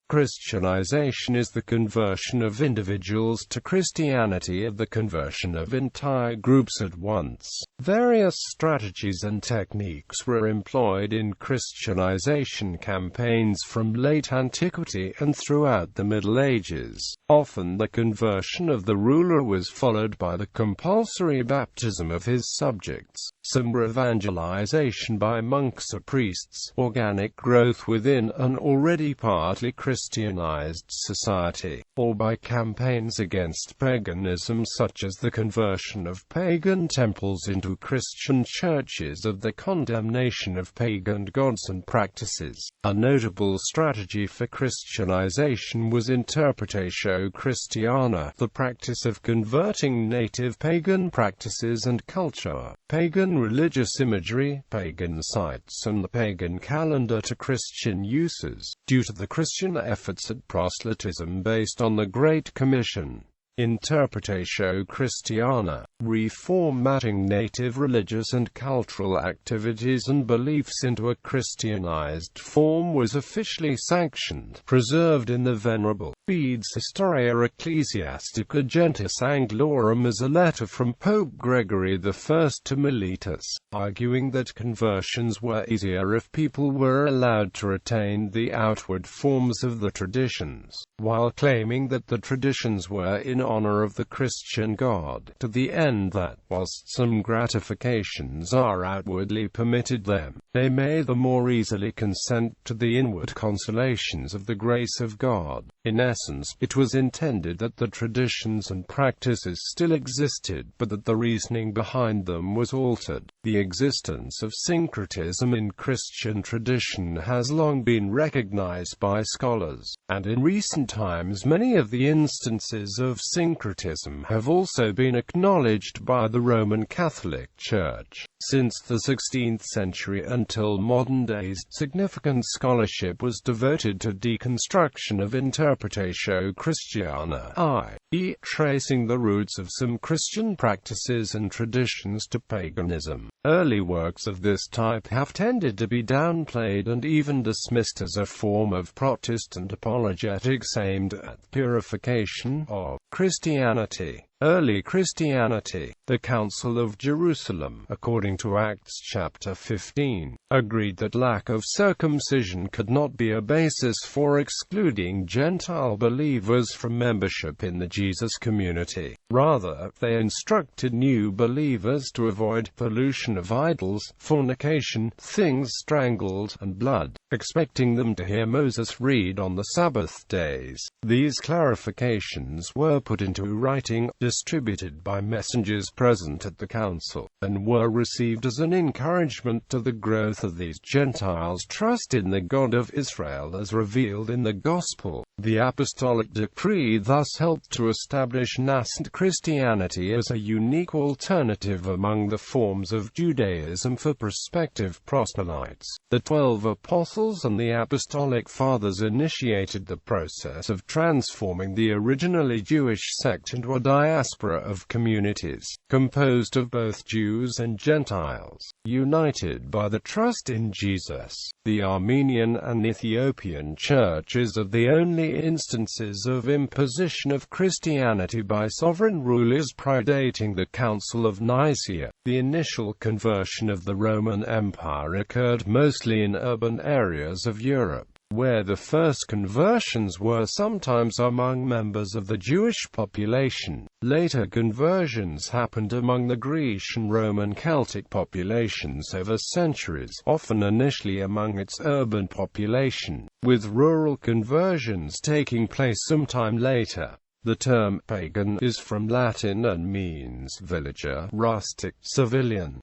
Christianization is the conversion of individuals to Christianity or the conversion of entire groups at once. Various strategies and techniques were employed in Christianization campaigns from late antiquity and throughout the Middle Ages. Often the conversion of the ruler was followed by the compulsory baptism of his subjects. Some were evangelization by monks or priests, organic growth within an already partly Christianized society, or by campaigns against paganism such as the conversion of pagan temples into Christian churches or the condemnation of pagan gods and practices. A notable strategy for Christianization was Interpretatio Christiana, the practice of converting native pagan practices and culture, pagan religious imagery, pagan sites and the pagan calendar to Christian uses, due to the Christian efforts at proselytism based on the Great Commission. Interpretatio Christiana, reformatting native religious and cultural activities and beliefs into a Christianized form, was officially sanctioned, preserved in the Venerable Bede's Historia Ecclesiastica Gentis Anglorum as a letter from Pope Gregory I to Miletus, arguing that conversions were easier if people were allowed to retain the outward forms of the traditions, while claiming that the traditions were in honor of the Christian God, to the end that, whilst some gratifications are outwardly permitted them, they may the more easily consent to the inward consolations of the grace of God. In essence, it was intended that the traditions and practices still existed, but that the reasoning behind them was altered. The existence of syncretism in Christian tradition has long been recognized by scholars, and in recent times many of the instances of syncretism have also been acknowledged by the Roman Catholic Church. Since the 16th century until modern days, significant scholarship was devoted to deconstruction of Interpretatio Christiana, i.e., tracing the roots of some Christian practices and traditions to paganism. Early works of this type have tended to be downplayed and even dismissed as a form of Protestant apologetics aimed at purification of Christianity. Early Christianity. The Council of Jerusalem, according to Acts chapter 15, agreed that lack of circumcision could not be a basis for excluding Gentile believers from membership in the Jesus community. Rather, they instructed new believers to avoid pollution of idols, fornication, things strangled, and blood, expecting them to hear Moses read on the Sabbath days. These clarifications were put into writing, distributed by messengers present at the council, and were received as an encouragement to the growth of these Gentiles' trust in the God of Israel as revealed in the Gospel. The apostolic decree thus helped to establish nascent Christianity as a unique alternative among the forms of Judaism for prospective proselytes. The 12 apostles and the apostolic fathers initiated the process of transforming the originally Jewish sect into a diaspora of communities, composed of both Jews and Gentiles, united by the trust in Jesus. The Armenian and Ethiopian churches are the only instances of imposition of Christianity by sovereign rulers predating the Council of Nicaea. The initial conversion of the Roman Empire occurred mostly in urban areas of Europe, where the first conversions were sometimes among members of the Jewish population. Later conversions happened among the Grecian, Roman, Celtic populations over centuries, often initially among its urban population, with rural conversions taking place sometime later. The term pagan is from Latin and means villager, rustic, civilian.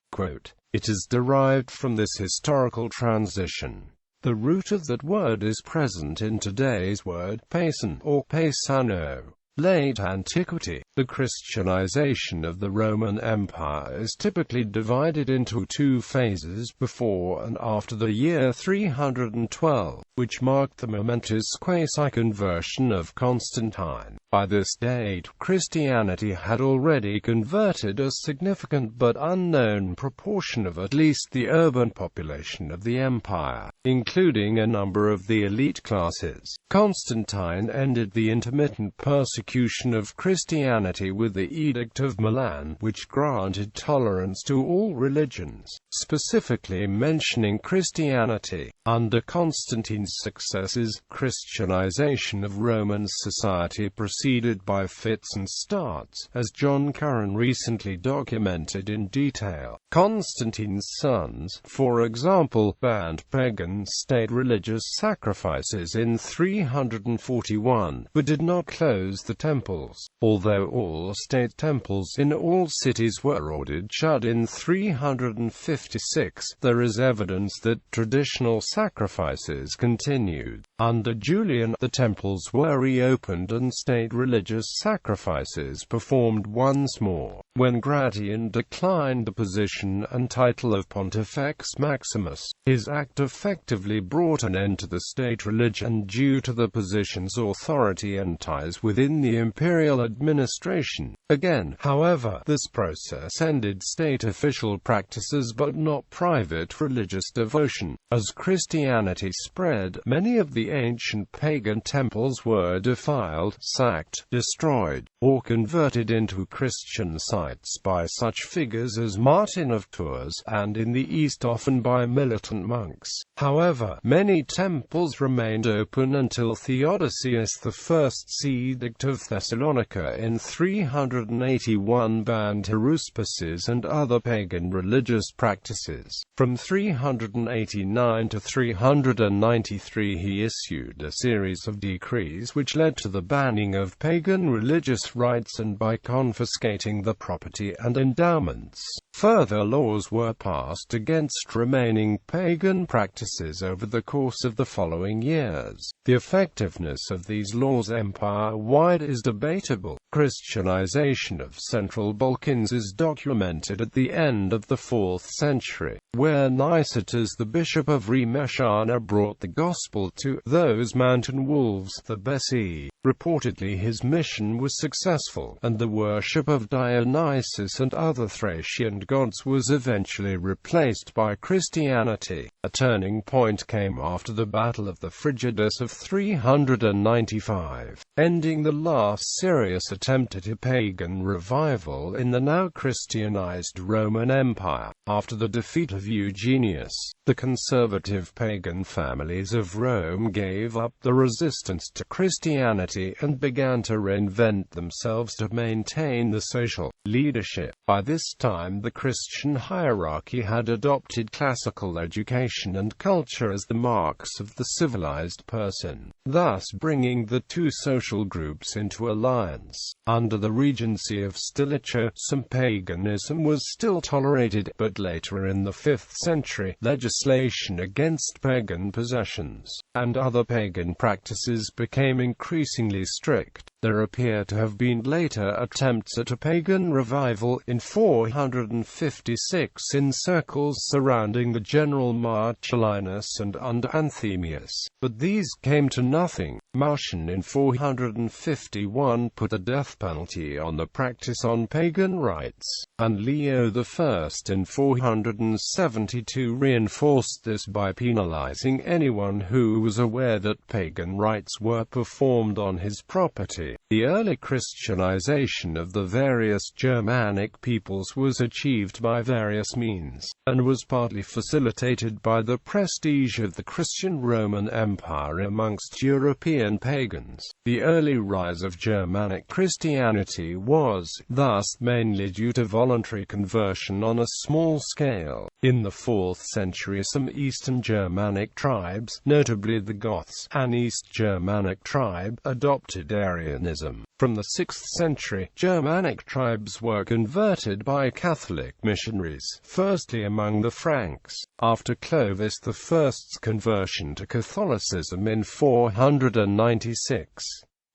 It is derived from this historical transition. The root of that word is present in today's word paisan or paisano. Late Antiquity. The Christianization of the Roman Empire is typically divided into two phases: before and after the year 312, which marked the momentous quasi-conversion of Constantine. By this date, Christianity had already converted a significant but unknown proportion of at least the urban population of the empire, including a number of the elite classes. Constantine ended the intermittent persecution of Christianity with the Edict of Milan, which granted tolerance to all religions, specifically mentioning Christianity. Under Constantine's successors, Christianization of Roman society proceeded by fits and starts, as John Curran recently documented in detail. Constantine's sons, for example, banned pagan state religious sacrifices in 341, but did not close the temples, although all state temples in all cities were ordered shut in 356. There is evidence that traditional sacrifices continued. Under Julian, the temples were reopened and state religious sacrifices performed once more. When Gratian declined the position and title of Pontifex Maximus, his act effectively brought an end to the state religion due to the position's authority and ties within the imperial administration. Again, however, this process ended state official practices but not private religious devotion. As Christianity spread, many of the ancient pagan temples were defiled, sacked, destroyed, or converted into Christian sites by such figures as Martin of Tours, and in the East often by militant monks. However, many temples remained open until Theodosius I's Edict of Thessalonica in 381 banned haruspices and other pagan religious practices. From 389 to 393 he issued a series of decrees which led to the banning of pagan religious rites and by confiscating the property and endowments. Further laws were passed against remaining pagan practices over the course of the following years. The effectiveness of these laws empire-wide is debatable. Christianization of Central Balkans is documented at the end of the 4th century, where Nicetas the bishop of Remeshana brought the gospel to those mountain wolves, the Bessi. Reportedly his mission was successful, and the worship of Dionysus and other Thracian gods was eventually replaced by Christianity. A turning point came after the Battle of the Frigidus of 395, ending the last serious attempt at a pagan revival in the now Christianized Roman Empire. After the defeat of Eugenius, the conservative pagan families of Rome gave up the resistance to Christianity and began to reinvent themselves to maintain the social leadership. By this time the Christian hierarchy had adopted classical education and culture as the marks of the civilized person, thus bringing the two social groups into alliance. Under the regency of Stilicho, some paganism was still tolerated, but later in the 5th century, legislation against pagan possessions and other pagan practices became increasingly strict. There appear to have been later attempts at a pagan revival in 456 in circles surrounding the general Marcellinus and under Anthemius, but these came to nothing. Marcian in 451 put the death penalty on the practice on pagan rites, and Leo I in 472 reinforced this by penalizing anyone who was aware that pagan rites were performed on his property. The early Christianization of the various Germanic peoples was achieved by various means, and was partly facilitated by the prestige of the Christian Roman Empire amongst European pagans. The early rise of Germanic Christianity was, thus, mainly due to voluntary conversion on a small scale. In the 4th century some Eastern Germanic tribes, notably the Goths, an East Germanic tribe, adopted Arianism. From the 6th century, Germanic tribes were converted by Catholic missionaries, firstly among the Franks. After Clovis I's conversion to Catholicism in 496,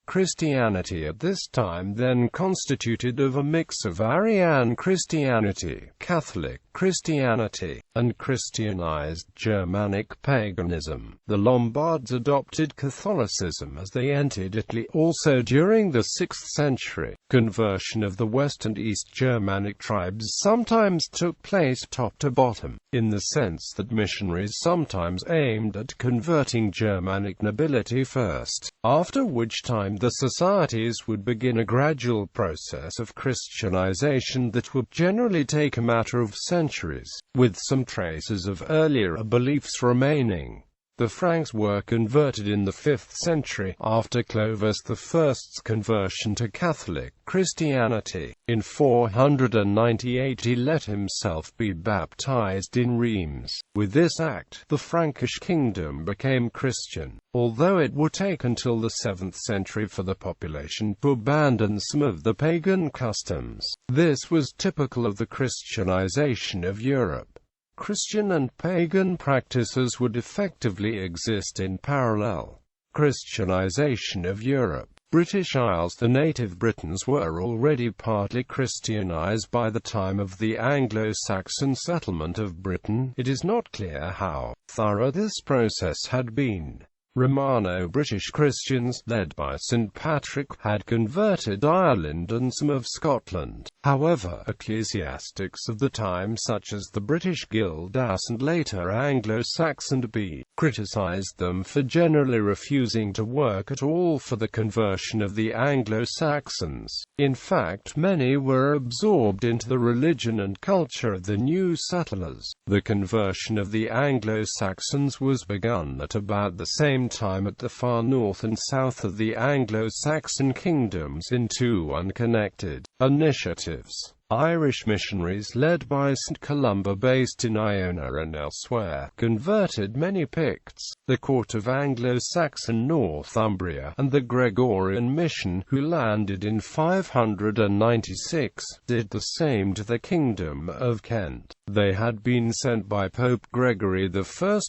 Christianity at this time then constituted of a mix of Arian Christianity, Catholic Christianity, and Christianized Germanic paganism. The Lombards adopted Catholicism as they entered Italy also during the 6th century. Conversion of the West and East Germanic tribes sometimes took place top to bottom, in the sense that missionaries sometimes aimed at converting Germanic nobility first, after which time the societies would begin a gradual process of Christianization that would generally take a matter of centuries, with some traces of earlier beliefs remaining. The Franks were converted in the 5th century, after Clovis I's conversion to Catholic Christianity. In 498 he let himself be baptized in Reims. With this act, the Frankish kingdom became Christian, although it would take until the 7th century for the population to abandon some of the pagan customs. This was typical of the Christianization of Europe. Christian and pagan practices would effectively exist in parallel. Christianization of Europe. British Isles. The native Britons were already partly Christianized by the time of the Anglo-Saxon settlement of Britain. It is not clear how thorough this process had been. Romano-British Christians, led by St. Patrick, had converted Ireland and some of Scotland. However, ecclesiastics of the time such as the British Guild As and later Anglo-Saxon B criticized them for generally refusing to work at all for the conversion of the Anglo-Saxons. In fact, many were absorbed into the religion and culture of the new settlers. The conversion of the Anglo-Saxons was begun at about the same time at the far north and south of the Anglo-Saxon kingdoms in two unconnected initiatives. Irish missionaries led by St. Columba based in Iona and elsewhere, converted many Picts. The court of Anglo-Saxon Northumbria, and the Gregorian mission, who landed in 596, did the same to the Kingdom of Kent. They had been sent by Pope Gregory I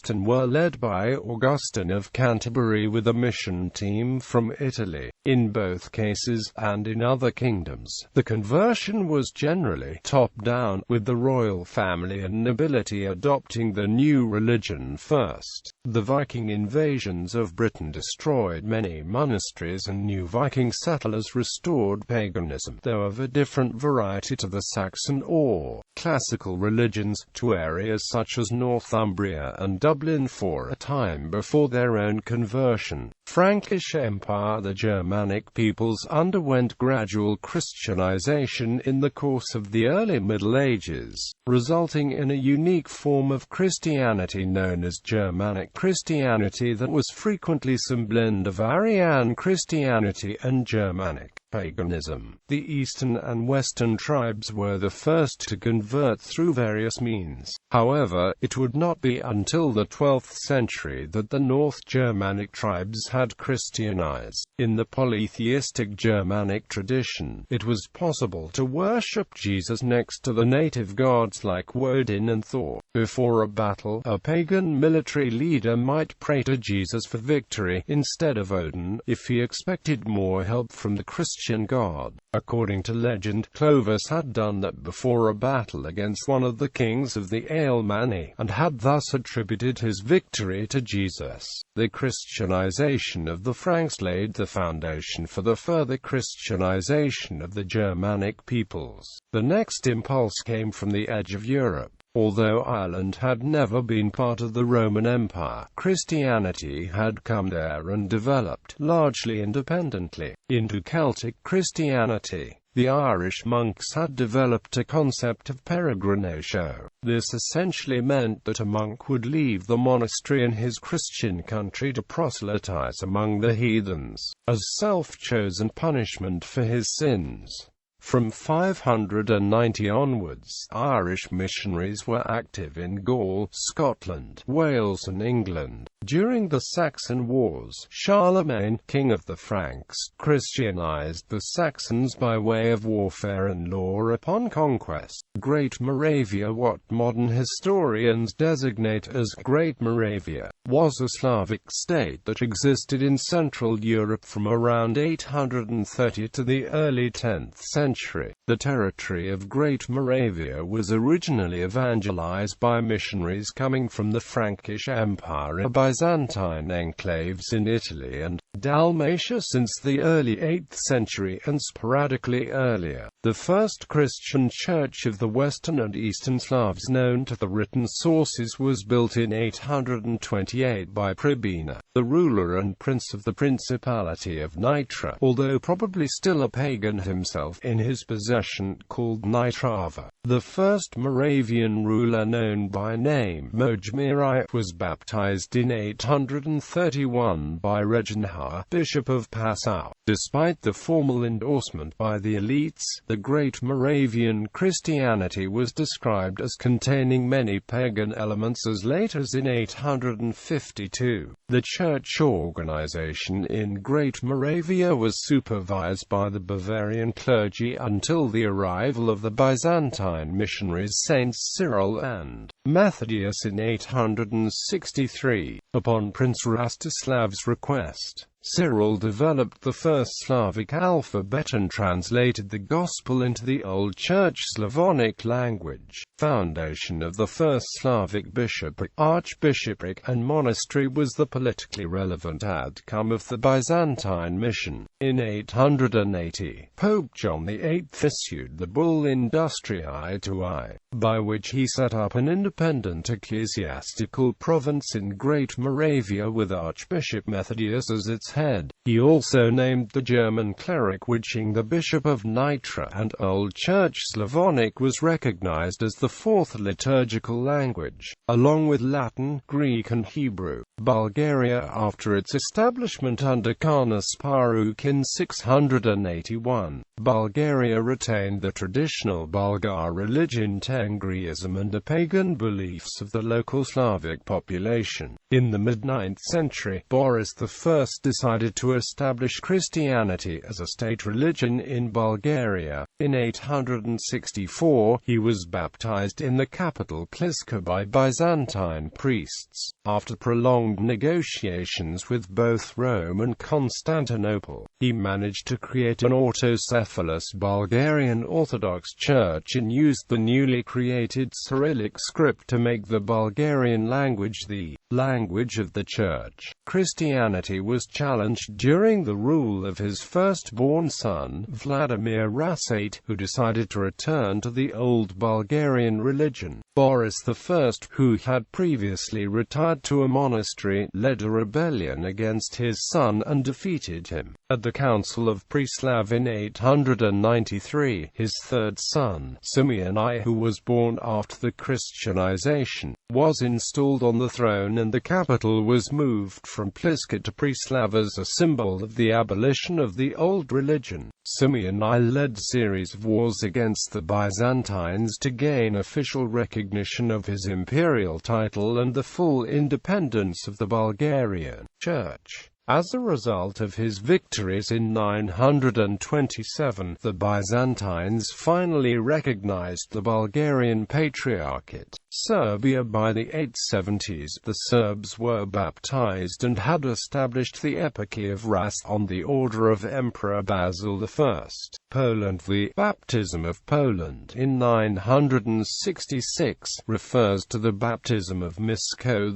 and were led by Augustine of Canterbury with a mission team from Italy. In both cases, and in other kingdoms, the conversion was generally top-down, with the royal family and nobility adopting the new religion first. The Viking invasions of Britain destroyed many monasteries and new Viking settlers restored paganism, though of a different variety to the Saxon or classical religions, to areas such as Northumbria and Dublin for a time before their own conversion. Frankish Empire. The Germanic peoples underwent gradual Christianization in the course of the early Middle Ages, resulting in a unique form of Christianity known as Germanic Christianity that was frequently some blend of Arian Christianity and Germanic paganism. The eastern and western tribes were the first to convert through various means. However, it would not be until the 12th century that the North Germanic tribes had Christianized. In the polytheistic Germanic tradition, it was possible to worship Jesus next to the native gods like Woden and Thor. Before a battle, a pagan military leader might pray to Jesus for victory instead of Odin, if he expected more help from the Christian god. According to legend, Clovis had done that before a battle against one of the kings of the Alemanni, and had thus attributed his victory to Jesus. The Christianization of the Franks laid the foundation for the further Christianization of the Germanic peoples. The next impulse came from the edge of Europe. Although Ireland had never been part of the Roman Empire, Christianity had come there and developed, largely independently, into Celtic Christianity. The Irish monks had developed a concept of peregrinatio. This essentially meant that a monk would leave the monastery in his Christian country to proselytize among the heathens, as self-chosen punishment for his sins. From 590 onwards, Irish missionaries were active in Gaul, Scotland, Wales and England. During the Saxon Wars, Charlemagne, king of the Franks, Christianized the Saxons by way of warfare and law upon conquest. Great Moravia, what modern historians designate as Great Moravia, was a Slavic state that existed in Central Europe from around 830 to the early 10th century. The territory of Great Moravia was originally evangelized by missionaries coming from the Frankish Empire and Byzantine enclaves in Italy and Dalmatia since the early 8th century and sporadically earlier. The first Christian church of the Western and Eastern Slavs known to the written sources was built in 828 by Pribina, the ruler and prince of the Principality of Nitra, although probably still a pagan himself in his possession, called Nitrava. The first Moravian ruler known by name Mojmiri was baptized in 831 by Regenhar, Bishop of Passau. Despite the formal endorsement by the elites, the Great Moravian Christianity was described as containing many pagan elements as late as in 852. The church organization in Great Moravia was supervised by the Bavarian clergy until the arrival of the Byzantine missionaries Saints Cyril and Methodius in 863. Upon Prince Rastislav's request, Cyril developed the first Slavic alphabet and translated the Gospel into the Old Church Slavonic language. Foundation of the first Slavic bishopric, archbishopric, and monastery was the politically relevant outcome of the Byzantine mission. In 880, Pope John VIII issued the bull Industriae Tuae, by which he set up an independent ecclesiastical province in Great Moravia with Archbishop Methodius as its head. He also named the German cleric witching the Bishop of Nitra, and Old Church Slavonic was recognized as the fourth liturgical language, along with Latin, Greek and Hebrew. Bulgaria, after its establishment under Khan Asparukh in 681, Bulgaria retained the traditional Bulgar religion Tengriism and the pagan beliefs of the local Slavic population. In the mid-9th century, Boris I decided to establish Christianity as a state religion in Bulgaria. In 864, he was baptized in the capital Pliska by Byzantine priests. After prolonged negotiations with both Rome and Constantinople, he managed to create an autocephalous Bulgarian Orthodox Church and used the newly created Cyrillic script to make the Bulgarian language the language of the Church. Christianity was challenged during the rule of his firstborn son, Vladimir Rase, who decided to return to the old Bulgarian religion. Boris I, who had previously retired to a monastery, led a rebellion against his son and defeated him. At the Council of Preslav in 893, his third son, Simeon I, who was born after the Christianization, was installed on the throne and the capital was moved from Pliska to Preslav as a symbol of the abolition of the old religion. Simeon I led a series of wars against the Byzantines to gain official recognition of his imperial title and the full independence of the Bulgarian Church. As a result of his victories in 927, the Byzantines finally recognized the Bulgarian Patriarchate. Serbia. By the 870s, the Serbs were baptized and had established the Eparchy of Ras on the order of Emperor Basil I. Poland. The baptism of Poland in 966 refers to the baptism of Mieszko I,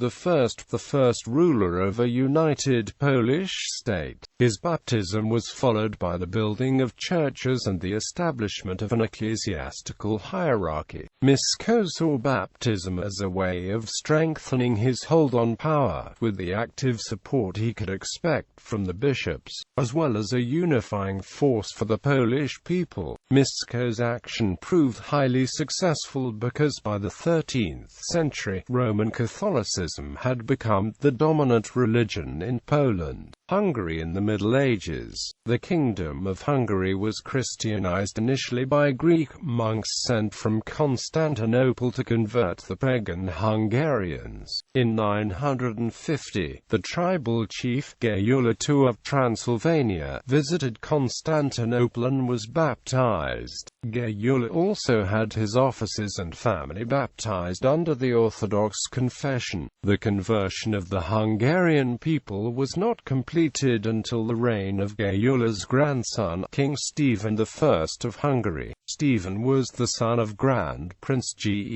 the first ruler of a united Polish state. His baptism was followed by the building of churches and the establishment of an ecclesiastical hierarchy. Mieszko saw baptism as a way of strengthening his hold on power, with the active support he could expect from the bishops, as well as a unifying force for the Polish people. Mieszko's action proved highly successful because by the 13th century, Roman Catholicism had become the dominant religion in Poland. Hungary in the Middle Ages. The Kingdom of Hungary was Christianized initially by Greek monks sent from Constantinople to convert the pagan Hungarians. In 950, the tribal chief Gayula II of Transylvania visited Constantinople and was baptized. Gayula also had his officers and family baptized under the Orthodox confession. The conversion of the Hungarian people was not completed until the reign of Gayula's grandson, King Stephen I of Hungary. Stephen was the son of Grand Prince George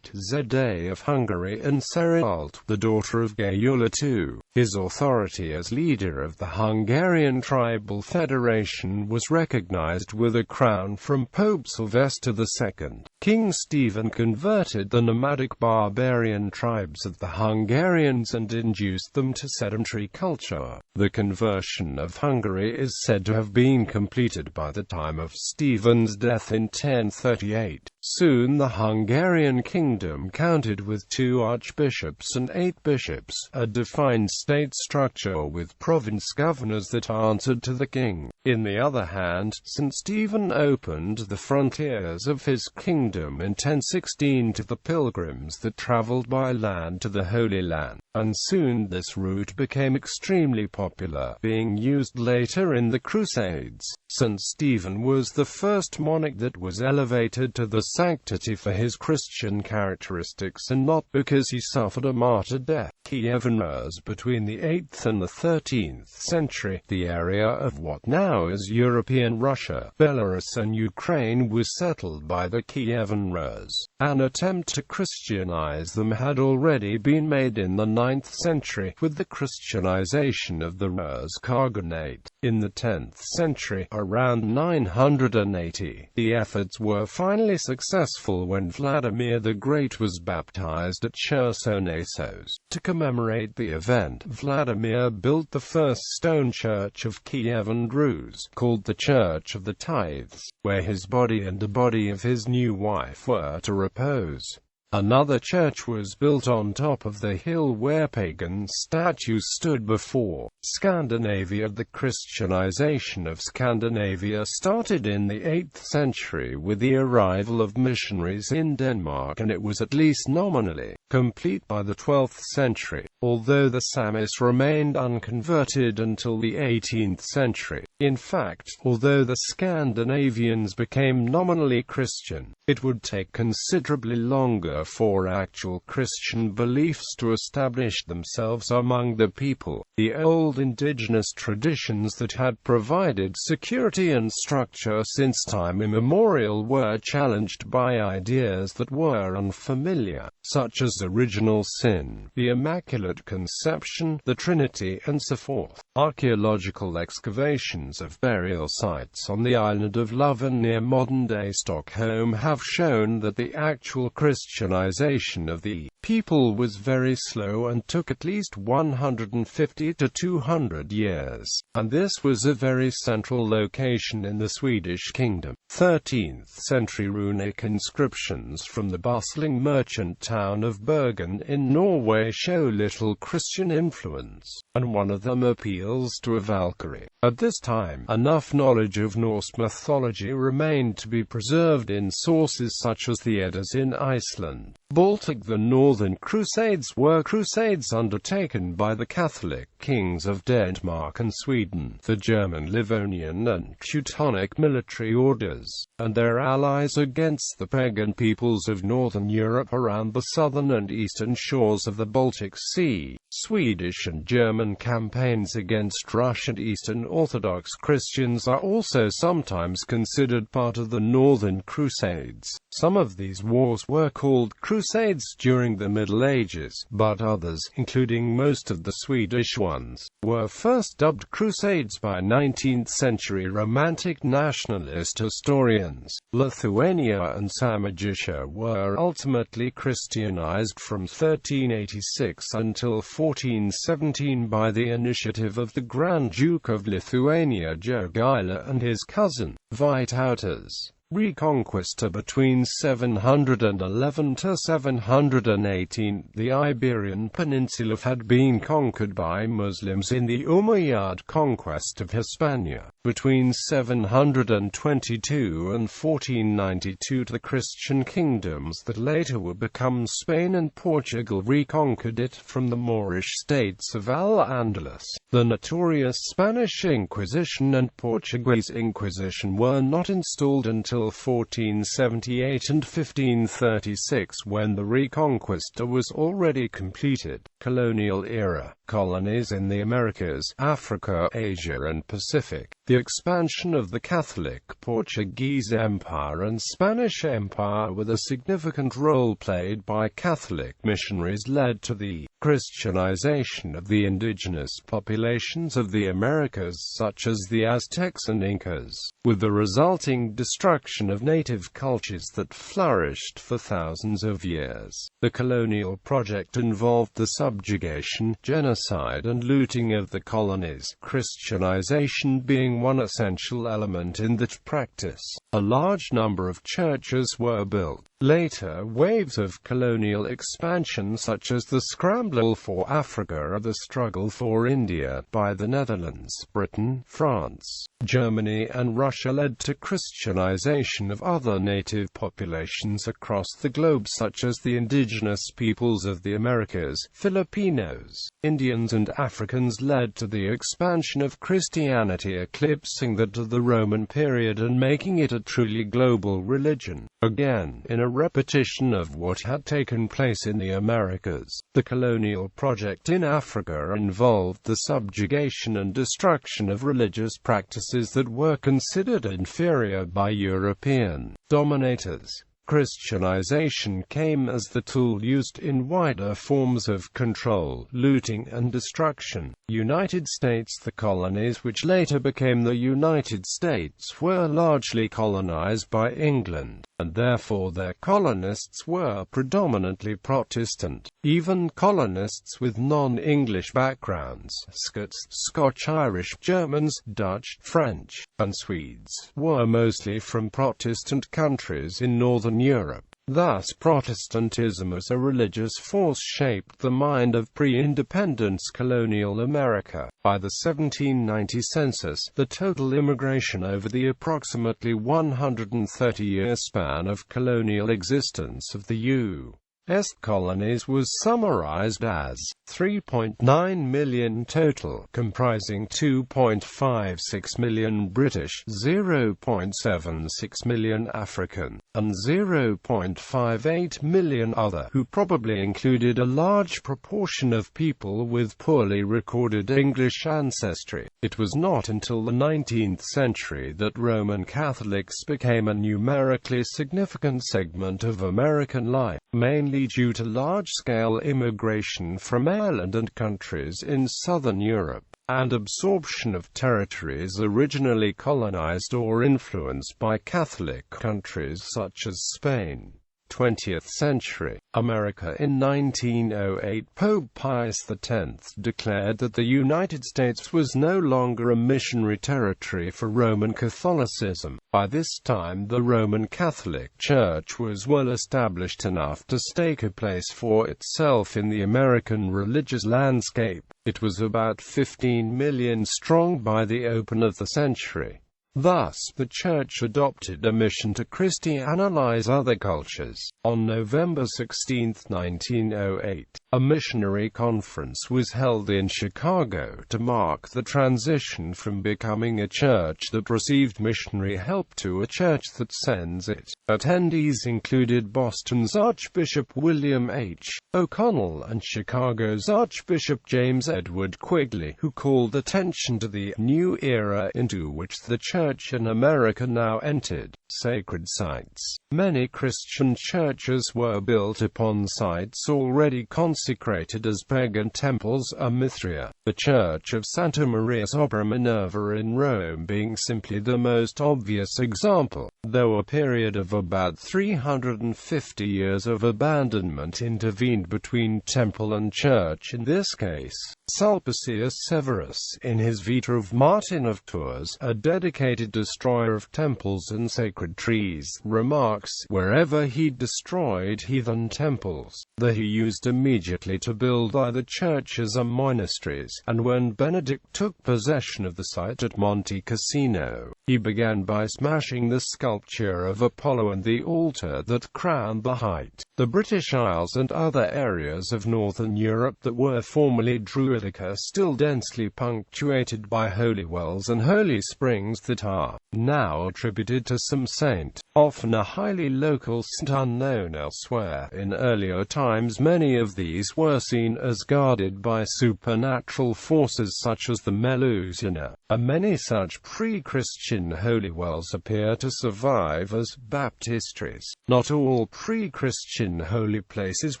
of Hungary and Serialt, the daughter of Gayula II. His authority as leader of the Hungarian Tribal Federation was recognized with a crown from Pope Sylvester II. King Stephen converted the nomadic barbarian tribes of the Hungarians and induced them to sedentary culture. The conversion of Hungary is said to have been completed by the time of Stephen's death in 1038. Soon the Hungarian kingdom counted with 2 archbishops and 8 bishops, a defined state structure with province governors that answered to the king. In the other hand, St. Stephen opened the frontiers of his kingdom in 1016 to the pilgrims that traveled by land to the Holy Land, and soon this route became extremely popular, being used later in the Crusades. St. Stephen was the first monarch that was elevated to the sanctity for his Christian characteristics and not because he suffered a martyr death. Kievan rose between the 8th and the 13th century. The area of what now is European Russia, Belarus and Ukraine was settled by the Kievan Rus. An attempt to Christianize them had already been made in the 9th century, with the Christianization of the Rus Khaganate. In the 10th century, around 980, the efforts were finally successful when Vladimir the Great was baptized at Chersonesos. To commemorate the event, Vladimir built the first stone church of Kievan Rus, called the Church of the Tithes, where his body and the body of his new wife were to repose. Another church was built on top of the hill where pagan statues stood before. Scandinavia. The Christianization of Scandinavia started in the 8th century with the arrival of missionaries in Denmark, and it was at least nominally complete by the 12th century, although the Samites remained unconverted until the 18th century. In fact, although the Scandinavians became nominally Christian, it would take considerably longer for actual Christian beliefs to establish themselves among the people. The old indigenous traditions that had provided security and structure since time immemorial were challenged by ideas that were unfamiliar, such as original sin, the Immaculate Conception, the Trinity, and so forth. Archaeological excavations of burial sites on the island of Löven near modern-day Stockholm have shown that the actual Christianization of the people was very slow and took at least 150 to 200 years, and this was a very central location in the Swedish kingdom. 13th century runic inscriptions from the bustling merchant town of Bergen in Norway show little Christian influence, and one of them appeals to a Valkyrie. At this time, enough knowledge of Norse mythology remained to be preserved in sources such as the Eddas in Iceland. Baltic. The Northern Crusades were crusades undertaken by the Catholic kings of Denmark and Sweden, the German, Livonian and Teutonic military orders, and their allies against the pagan peoples of northern Europe around the southern and eastern shores of the Baltic Sea. Swedish and German campaigns against Russian Eastern Orthodox Christians are also sometimes considered part of the Northern Crusades. Some of these wars were called Crusades during the Middle Ages, but others, including most of the Swedish ones, were first dubbed Crusades by 19th-century Romantic nationalist historians. Lithuania and Samogitia were ultimately Christianized from 1386 until 1417 by the initiative of the Grand Duke of Lithuania Jogaila and his cousin, Vytautas. Reconquista between 711 to 718, the Iberian Peninsula had been conquered by Muslims in the Umayyad conquest of Hispania. Between 722 and 1492, the Christian kingdoms that later would become Spain and Portugal reconquered it from the Moorish states of Al-Andalus. The notorious Spanish Inquisition and Portuguese Inquisition were not installed until 1478 and 1536, when the Reconquista was already completed. Colonial era. Colonies in the Americas, Africa, Asia and Pacific. The expansion of the Catholic Portuguese Empire and Spanish Empire, with a significant role played by Catholic missionaries, led to the Christianization of the indigenous populations of the Americas, such as the Aztecs and Incas, with the resulting destruction of native cultures that flourished for thousands of years. The colonial project involved the subjugation, genocide and looting of the colonies, Christianization being one essential element in that practice. A large number of churches were built. Later waves of colonial expansion, such as the scramble for Africa or the struggle for India by the Netherlands, Britain, France, Germany and Russia, led to Christianization of other native populations across the globe, such as the indigenous peoples of the Americas, Filipinos, Indians and Africans, led to the expansion of Christianity, eclipsing that of the Roman period and making it a truly global religion. Again, in a repetition of what had taken place in the Americas, the colonial project in Africa involved the subjugation and destruction of religious practices that were considered inferior by European dominators. Christianization came as the tool used in wider forms of control, looting and destruction. United States. The colonies, which later became the United States, were largely colonized by England, and therefore their colonists were predominantly Protestant. Even colonists with non-English backgrounds, Scots, Scotch-Irish, Germans, Dutch, French, and Swedes, were mostly from Protestant countries in Northern Europe. Thus, Protestantism as a religious force shaped the mind of pre-independence colonial America. By the 1790 census, the total immigration over the approximately 130-year span of colonial existence of the U.S. colonies was summarized as 3.9 million total, comprising 2.56 million British, 0.76 million African, and 0.58 million other, who probably included a large proportion of people with poorly recorded English ancestry. It was not until the 19th century that Roman Catholics became a numerically significant segment of American life, mainly due to large-scale immigration from Ireland and countries in southern Europe, and absorption of territories originally colonized or influenced by Catholic countries such as Spain. 20th century America. In 1908, Pope Pius X declared that the United States was no longer a missionary territory for Roman Catholicism. By this time, the Roman Catholic Church was well established enough to stake a place for itself in the American religious landscape. It was about 15 million strong by the open of the century. Thus, the Church adopted a mission to Christianize other cultures. On November 16, 1908, a missionary conference was held in Chicago to mark the transition from becoming a church that received missionary help to a church that sends it. Attendees included Boston's Archbishop William H. O'Connell and Chicago's Archbishop James Edward Quigley, who called attention to the new era into which the Church in America now entered. Sacred sites. Many Christian churches were built upon sites already consecrated as pagan temples. Mithria, the Church of Santa Maria sopra Minerva in Rome being simply the most obvious example, though a period of about 350 years of abandonment intervened between temple and church in this case. Sulpicius Severus, in his Vita of Martin of Tours, a dedicated designated destroyer of temples and sacred trees, remarks, wherever he destroyed heathen temples, that he used immediately to build either churches or monasteries, and when Benedict took possession of the site at Monte Cassino, he began by smashing the sculpture of Apollo and the altar that crowned the height. The British Isles and other areas of northern Europe that were formerly Druidic are still densely punctuated by holy wells and holy springs that are now attributed to some saint, often a highly local saint unknown elsewhere. In earlier times many of these were seen as guarded by supernatural forces such as the Melusina, and many such pre-Christian holy wells appear to survive as baptistries. Not all pre-Christian holy places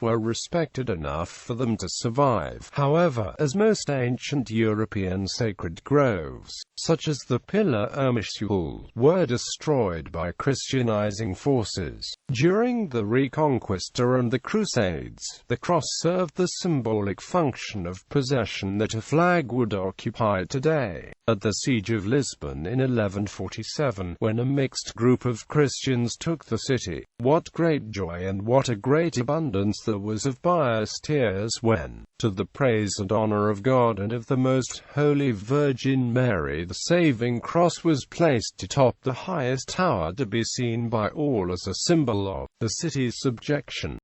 were respected enough for them to survive, however, as most ancient European sacred groves, such as the Pillar Ermeshul, were destroyed by Christianizing forces. During the Reconquista and the Crusades, the cross served the symbolic function of possession that a flag would occupy today. At the Siege of Lisbon in 1147, when a mixed group of Christians took the city, what great joy and what a great abundance there was of pious tears when, to the praise and honor of God and of the Most Holy Virgin Mary, the saving cross was placed atop the highest tower to be seen by all as a symbol of the city's subjection.